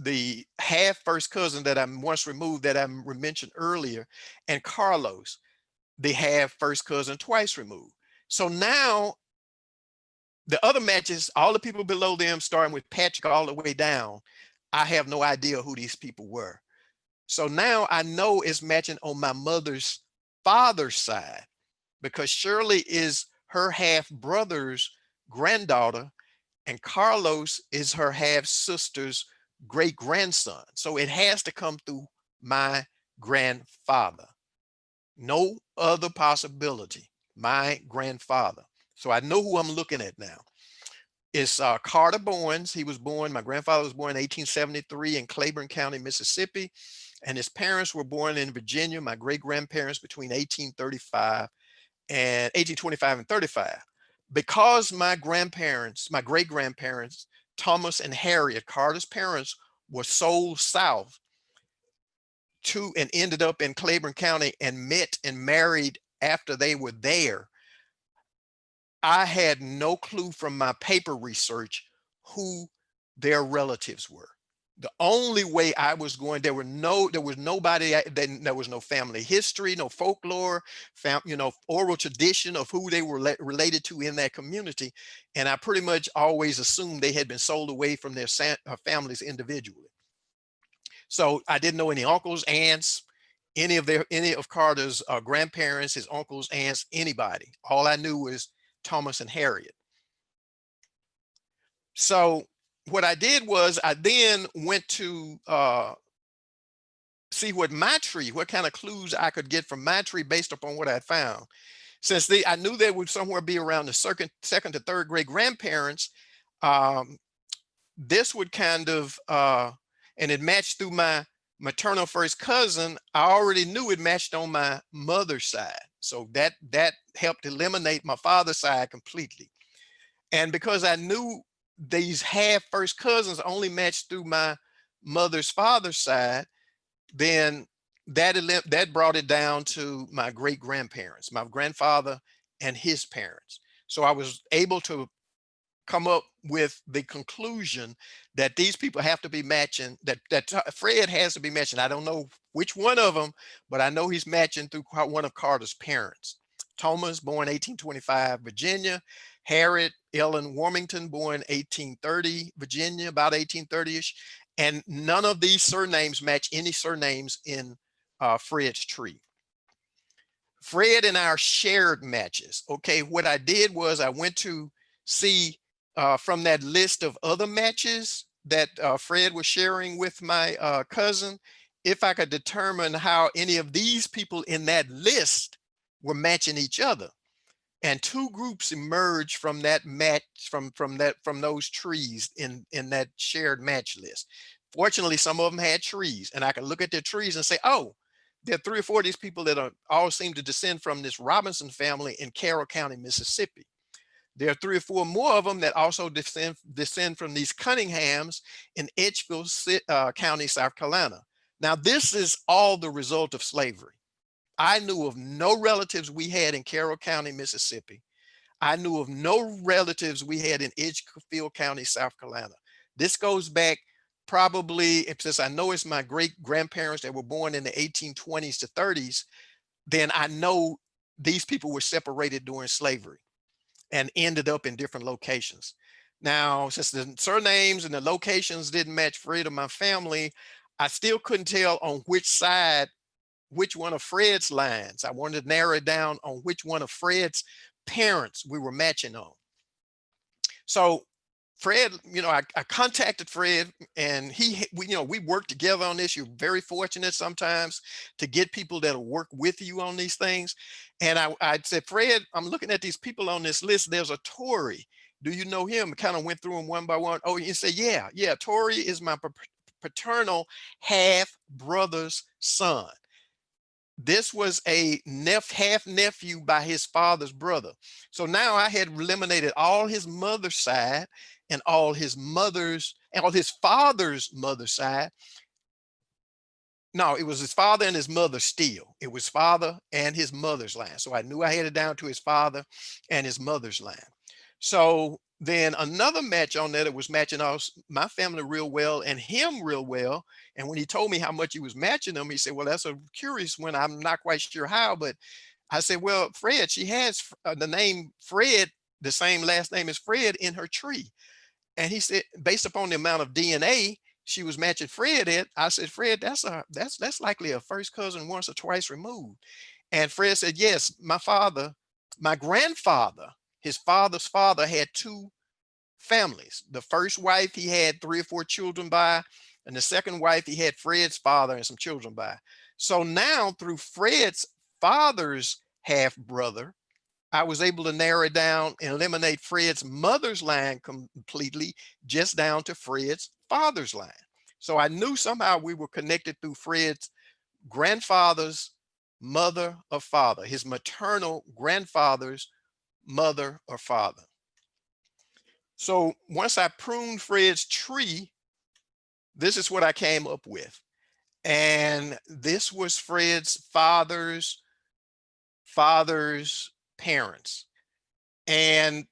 B: the half first cousin that I'm once removed that I mentioned earlier, and Carlos, the half first cousin twice removed. So now the other matches, all the people below them, starting with Patrick all the way down, I have no idea who these people were. So now I know it's matching on my mother's father's side, because Shirley is her half brother's granddaughter and Carlos is her half sister's great grandson. So it has to come through my grandfather. No other possibility. My grandfather. So I know who I'm looking at now. It's Carter Bowens. He was born, my grandfather was born in 1873 in Clayton County, Mississippi. And his parents were born in Virginia, my great grandparents between 1835 and 1825 and 35. Because my grandparents, my great grandparents, Thomas and Harriet, Carter's parents, were sold south to and ended up in Clayton County and met and married after they were there, I had no clue from my paper research who their relatives were. The only way I was going, there was nobody, there was no family history, no folklore, oral tradition of who they were related to in that community. And I pretty much always assumed they had been sold away from their families individually. So I didn't know any uncles, aunts, any of Carter's grandparents, his uncles, aunts, anybody. All I knew was Thomas and Harriet. So what I did was I then went to see what kind of clues I could get from my tree based upon what I found. Since I knew they would somewhere be around the second to third great grandparents, this would kind of, and it matched through my maternal first cousin. I already knew it matched on my mother's side. So that helped eliminate my father's side completely. And because I knew these half first cousins only matched through my mother's father's side, then that brought it down to my great grandparents, my grandfather and his parents. So I was able to come up with the conclusion that these people have to be matching, that Fred has to be matching. I don't know which one of them, but I know he's matching through one of Carter's parents. Thomas, born 1825, Virginia. Harriet Ellen Warmington, born 1830, Virginia, about 1830-ish. And none of these surnames match any surnames in Fred's tree. Fred and our shared matches. Okay, what I did was I went to see from that list of other matches that Fred was sharing with my cousin, if I could determine how any of these people in that list were matching each other. And two groups emerged from that match, from those trees in that shared match list. Fortunately, some of them had trees, and I could look at their trees and say, oh, there are 3 or 4 of these people that all seem to descend from this Robinson family in Carroll County, Mississippi. There are 3 or 4 more of them that also descend from these Cunninghams in Edgefield County, South Carolina. Now, this is all the result of slavery. I knew of no relatives we had in Carroll County, Mississippi. I knew of no relatives we had in Edgefield County, South Carolina. This goes back probably, since I know it's my great grandparents that were born in the 1820s to 30s, then I know these people were separated during slavery and ended up in different locations. Now, since the surnames and the locations didn't match Fred or my family, I still couldn't tell on which side, which one of Fred's lines. I wanted to narrow it down on which one of Fred's parents we were matching on. So Fred, I contacted Fred, and we worked together on this. You're very fortunate sometimes to get people that'll work with you on these things. And I said, Fred, I'm looking at these people on this list. There's a Tory. Do you know him? Kind of went through them one by one. Oh, he said, yeah, Tory is my paternal half brother's son. This was a half nephew by his father's brother. So now I had eliminated all his mother's side and all his father's mother's side. No, it was his father and his mother still. It was father and his mother's line. So I knew I had it down to his father and his mother's line. So then another match on there that was matching us, my family real well and him real well. And when he told me how much he was matching them, he said, well, that's a curious one. I'm not quite sure how, but I said, well, Fred, she has the name Fred, the same last name as Fred in her tree. And he said, based upon the amount of DNA she was matching Fred at, I said, Fred, that's likely a first cousin once or twice removed. And Fred said, yes, my grandfather, his father's father had two families. The first wife he had 3 or 4 children by, and the second wife he had Fred's father and some children by. So now through Fred's father's half brother, I was able to narrow it down and eliminate Fred's mother's line completely, just down to Fred's father's line. So I knew somehow we were connected through Fred's grandfather's mother or father, his maternal grandfather's mother or father. So once I pruned Fred's tree, this is what I came up with. And this was Fred's father's parents. And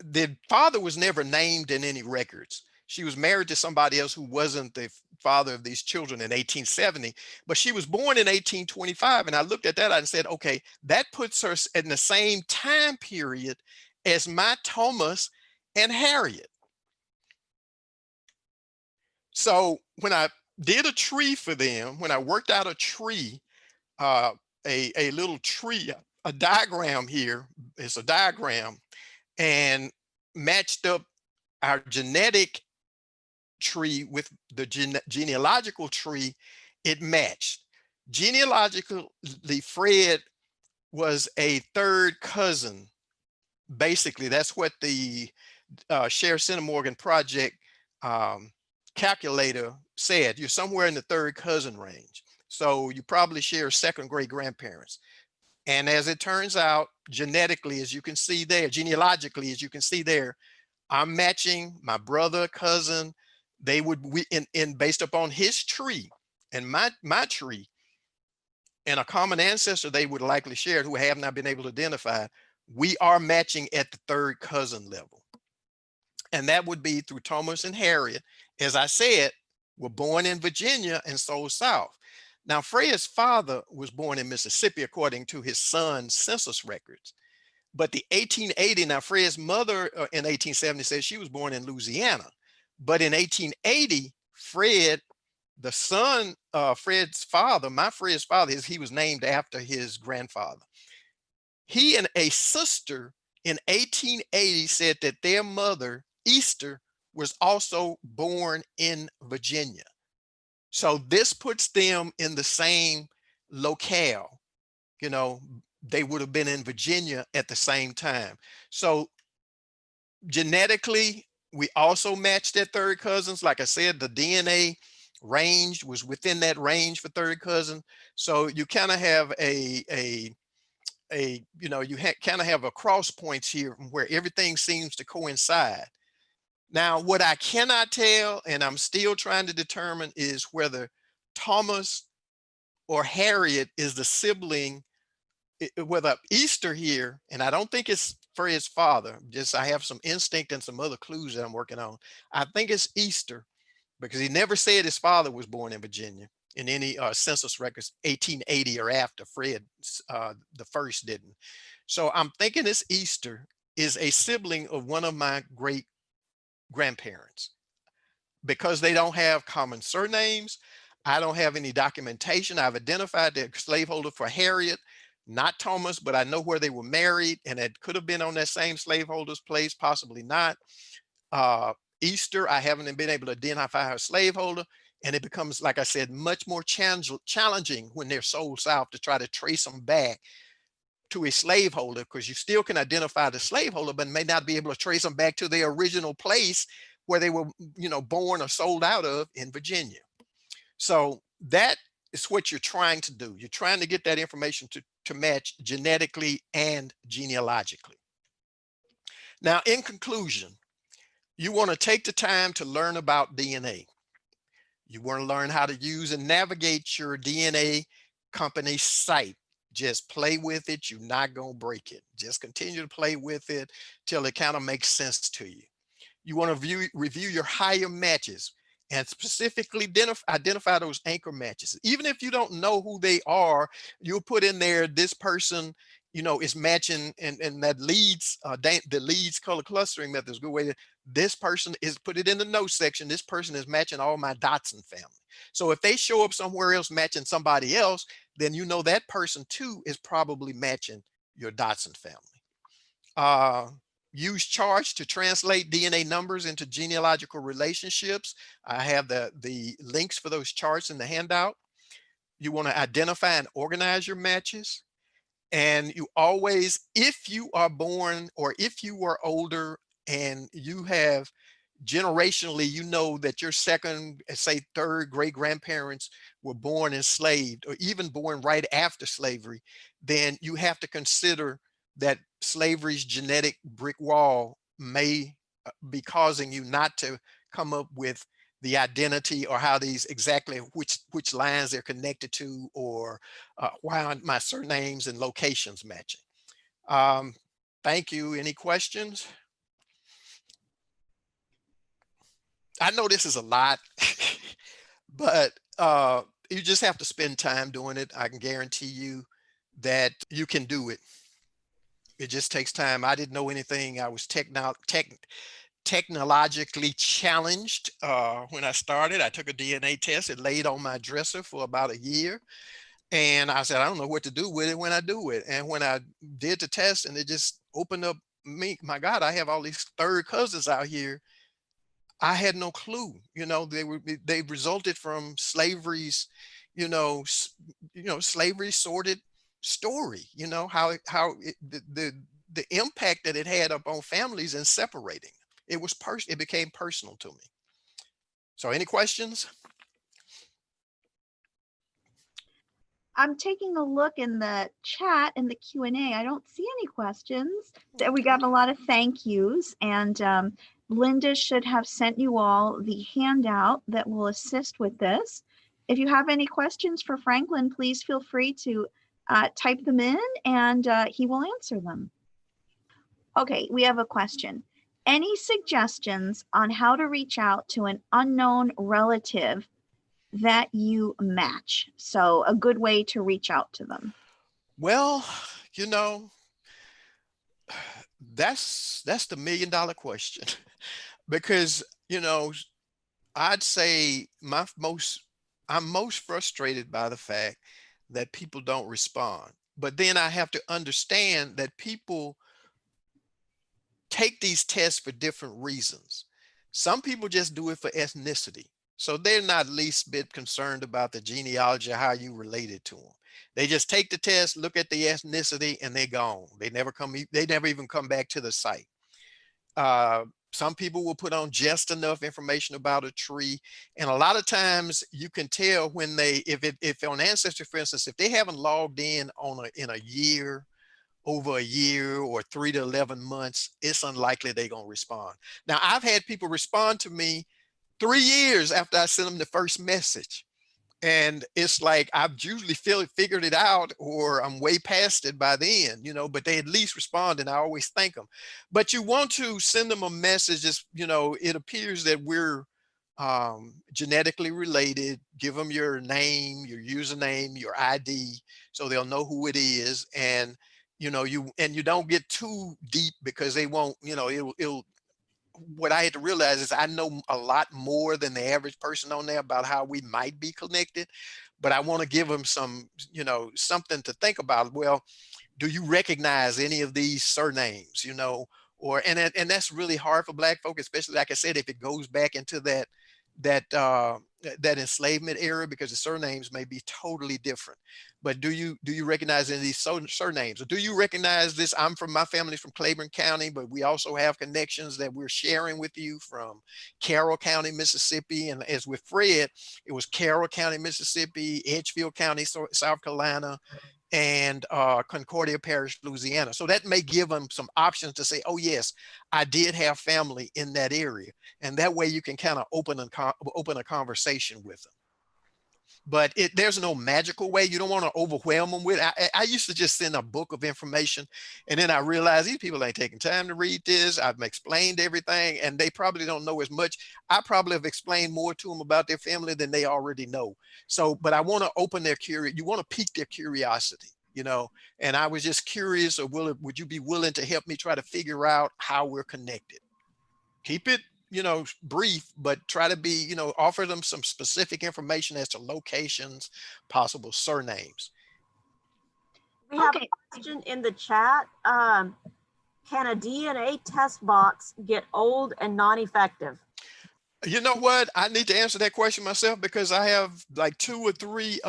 B: the father was never named in any records. She was married to somebody else who wasn't the father of these children in 1870, but she was born in 1825. And I looked at that and said, okay, that puts her in the same time period as my Thomas and Harriet. So when I did a tree for them, when I worked out a tree, a little tree, a diagram here, it's a diagram, and matched up our genetic tree with the genealogical tree, it matched. Genealogically, Fred was a third cousin. Basically, that's what the Share Centimorgan Project calculator said. You're somewhere in the third cousin range. So you probably share second great grandparents. And as it turns out, genetically, as you can see there, genealogically, as you can see there, I'm matching my brother, cousin. They would, based upon his tree and my tree, and a common ancestor they would likely share, who I have not been able to identify, we are matching at the third cousin level. And that would be through Thomas and Harriet, as I said, were born in Virginia and sold south. Now, Fred's father was born in Mississippi, according to his son's census records. But the 1880, now Fred's mother in 1870 says she was born in Louisiana. But in 1880, Fred, the son, Fred's father, Fred's father, he was named after his grandfather. He and a sister in 1880 said that their mother, Easter, was also born in Virginia. So this puts them in the same locale. You know, they would have been in Virginia at the same time. So genetically, we also matched their third cousins. Like I said, the DNA range was within that range for third cousin. So you kind of have kind of have a cross points here where everything seems to coincide. Now, what I cannot tell, and I'm still trying to determine, is whether Thomas or Harriet is the sibling, whether Easter here, and I don't think it's for his father, just I have some instinct and some other clues that I'm working on. I think it's Easter, because he never said his father was born in Virginia in any census records 1880 or after. Fred, the first, didn't. So I'm thinking this Easter is a sibling of one of my great grandparents. Because they don't have common surnames, I don't have any documentation. I've identified the slaveholder for Harriet, not Thomas, but I know where they were married, and it could have been on that same slaveholder's place, possibly not. Easter, I haven't been able to identify her slaveholder, and it becomes, like I said, much more challenging when they're sold south to try to trace them back to a slaveholder, because you still can identify the slaveholder, but may not be able to trace them back to their original place where they were, born or sold out of in Virginia. So that It's what you're trying to do. You're trying to get that information to match genetically and genealogically. Now, in conclusion, you want to take the time to learn about DNA. You want to learn how to use and navigate your DNA company site. Just play with it. You're not going to break it. Just continue to play with it till it kind of makes sense to you. You want to review your higher matches and specifically identify those anchor matches. Even if you don't know who they are, you'll put in there, this person, is matching, and that Leeds, the Leeds Color Clustering Method is a good way to, this person is, put it in the notes section, this person is matching all my Dotson family. So if they show up somewhere else matching somebody else, then that person too is probably matching your Dotson family. Use charts to translate DNA numbers into genealogical relationships. I have the links for those charts in the handout. You want to identify and organize your matches. And you always, if you are born or if you are older and you have generationally, that your second, say third great grandparents were born enslaved or even born right after slavery, then you have to consider that slavery's genetic brick wall may be causing you not to come up with the identity or how these exactly which lines they're connected to, or why my surnames and locations matching. Thank you. Any questions? I know this is a lot, but you just have to spend time doing it. I can guarantee you that you can do it. It just takes time. I didn't know anything. I was technologically challenged when I started. I took a DNA test. It laid on my dresser for about a year. And I said, I don't know what to do with it when I do it. And when I did the test and it just opened up me, my God, I have all these third cousins out here. I had no clue, they resulted from slavery's, slavery sorted story, the impact that it had upon families and separating. It became personal to me. So any questions?
A: I'm taking a look in the chat in the Q&A. I don't see any questions. We got a lot of thank yous, and Linda should have sent you all the handout that will assist with this. If you have any questions for Franklin, please feel free to type them in, and he will answer them. Okay, we have a question. Any suggestions on how to reach out to an unknown relative that you match? So a good way to reach out to them.
B: Well, that's the $1 million question because, I'd say I'm most frustrated by the fact that people don't respond. But then I have to understand that people take these tests for different reasons. Some people just do it for ethnicity. So they're not least bit concerned about the genealogy, how you related to them. They just take the test, look at the ethnicity, and they're gone. They never even come back to the site. Some people will put on just enough information about a tree. And a lot of times you can tell when if on Ancestry, for instance, if they haven't logged in in a year, over a year, or 3 to 11 months, it's unlikely they're going to respond. Now, I've had people respond to me 3 years after I sent them the first message. And it's like, I've usually figured it out, or I'm way past it by then, but they at least respond, and I always thank them. But you want to send them a message, it appears that we're genetically related. Give them your name, your username, your ID, so they'll know who it is. And, you don't get too deep, because they won't, it'll what I had to realize is I know a lot more than the average person on there about how we might be connected, but I want to give them some, something to think about. Well, do you recognize any of these surnames, and that's really hard for Black folk, especially, like I said, if it goes back into that that enslavement era, because the surnames may be totally different. But do you recognize any of these surnames? Or do you recognize this? My family's from Clayton County, but we also have connections that we're sharing with you from Carroll County, Mississippi. And as with Fred, it was Carroll County, Mississippi, Edgefield County, South Carolina, and Concordia Parish, Louisiana. So that may give them some options to say, oh yes, I did have family in that area. And that way you can kind of open a conversation with them. But there's no magical way. You don't want to overwhelm them with. I used to just send a book of information, and then I realized these people ain't taking time to read this. I've explained everything, and they probably don't know as much. I probably have explained more to them about their family than they already know. So, but I want to open their curiosity. You want to pique their curiosity, you know. And I was just curious, or would you be willing to help me try to figure out how we're connected? Keep it, you know, brief, but try to be, you know, offer them some specific information as to locations, possible surnames.
C: We have
A: Okay.
C: a question in the chat. Can a DNA test box get old and non-effective?
B: You know what? I need to answer that question myself, because I have like 2 or 3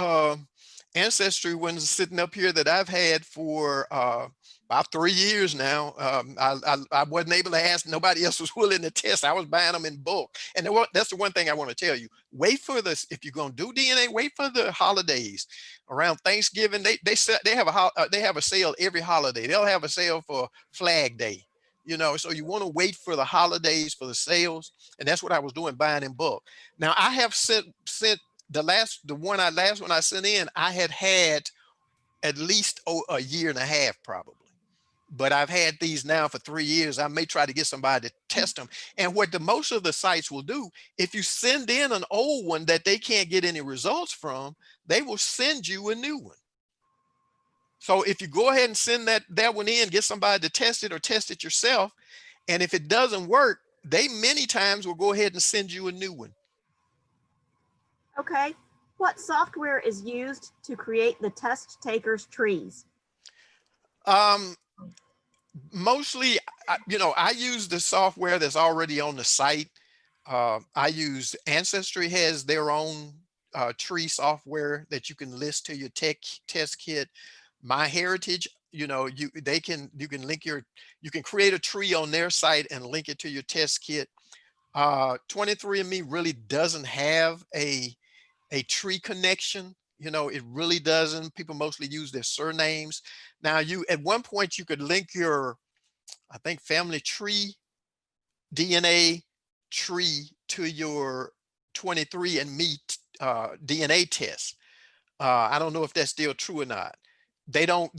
B: ancestry ones sitting up here that I've had for about 3 years now. I wasn't able to ask. Nobody else was willing to test. I was buying them in bulk. And that's the one thing I want to tell you. Wait for this. If you're going to do DNA, wait for the holidays. Around Thanksgiving, they have a sale every holiday. They'll have a sale for Flag Day. You know, so you want to wait for the holidays for the sales. And that's what I was doing, buying in bulk. Now I have sent the last one I sent in, I had at least a year and a half probably. But I've had these now for 3 years. I may try to get somebody to test them. And what most of the sites will do, if you send in an old one that they can't get any results from, they will send you a new one. So if you go ahead and send that one in, get somebody to test it or test it yourself. And if it doesn't work, they many times will go ahead and send you a new one.
C: Okay. What software is used to create the test takers trees?
B: Mostly, you know, I use the software that's already on the site. I use Ancestry has their own tree software that you can list to your test kit. MyHeritage, you know, you can create a tree on their site and link it to your test kit. 23andMe really doesn't have a tree connection. You know, it really doesn't. People mostly use their surnames. Now, at one point you could link your, I think, family tree, DNA tree to your 23andMe DNA test. I don't know if that's still true or not. You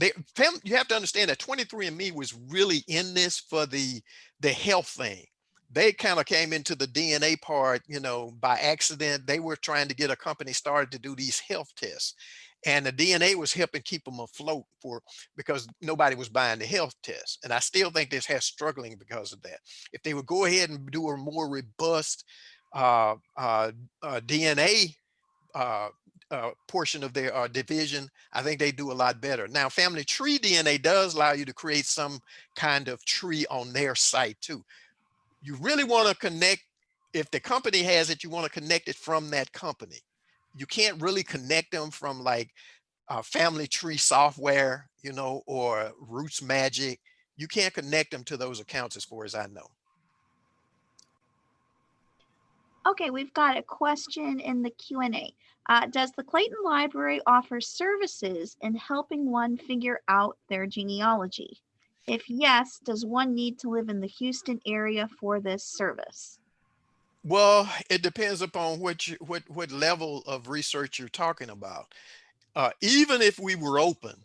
B: have to understand that 23andMe was really in this for the health thing. They kind of came into the DNA part, you know, by accident. They were trying to get a company started to do these health tests. And the DNA was helping keep them afloat because nobody was buying the health tests. And I still think this has struggling because of that. If they would go ahead and do a more robust DNA portion of their division, I think they do a lot better. Now, family tree DNA does allow you to create some kind of tree on their site too. You really want to connect, if the company has it, you want to connect it from that company. You can't really connect them from like family tree software, you know, or Roots Magic. You can't connect them to those accounts as far as I know.
A: Okay, we've got a question in the Q&A. Does the Clayton Library offer services in helping one figure out their genealogy? If yes, does one need to live in the Houston area for this service?
B: Well, it depends upon what level of research you're talking about. Even if we were open,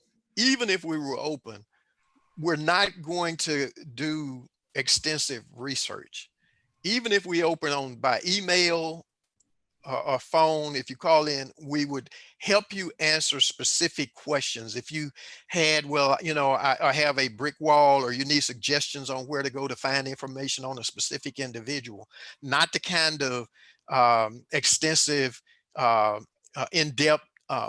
B: we're not going to do extensive research. Even if we open on by email or phone, if you call in, we would help you answer specific questions. If you had, well, you know, I have a brick wall, or you need suggestions on where to go to find information on a specific individual, not the kind of extensive, in-depth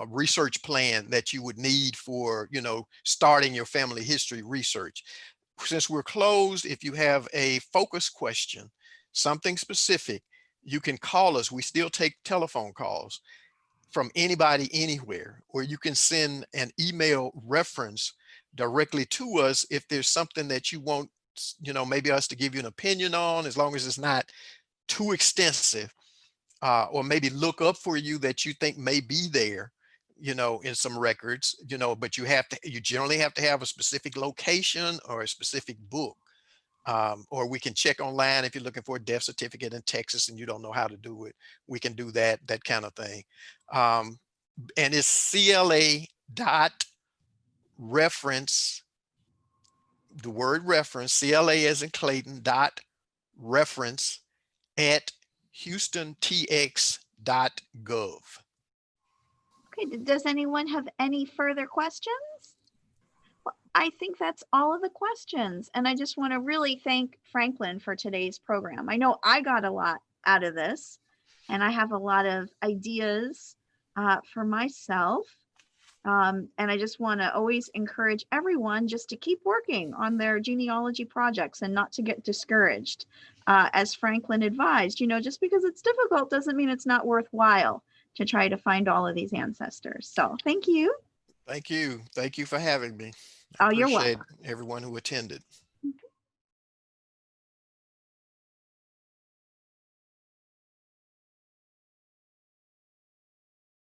B: research plan that you would need for, you know, starting your family history research. Since we're closed, if you have a focus question, something specific, You can call us. We still take telephone calls from anybody anywhere, or you can send an email reference directly to us if there's something that you want, maybe us to give you an opinion on, as long as it's not too extensive, or maybe look up for you that you think may be there, in some records, but you generally have to have a specific location or a specific book. Or we can check online if you're looking for a death certificate in Texas and you don't know how to do it. We can do that kind of thing. And it's CLA dot reference, the word reference, CLA as in Clayton, dot reference at houstontx.gov.
A: Okay, does anyone have any further questions? Well, I think that's all of the questions. And I just want to really thank Franklin for today's program. I know I got a lot out of this, and I have a lot of ideas for myself. And I just want to always encourage everyone just to keep working on their genealogy projects and not to get discouraged. As Franklin advised, just because it's difficult doesn't mean it's not worthwhile to try to find all of these ancestors. So thank you.
B: Thank you. Thank you for having me.
A: Oh,
B: I
A: you're
B: appreciate
A: welcome.
B: everyone who attended.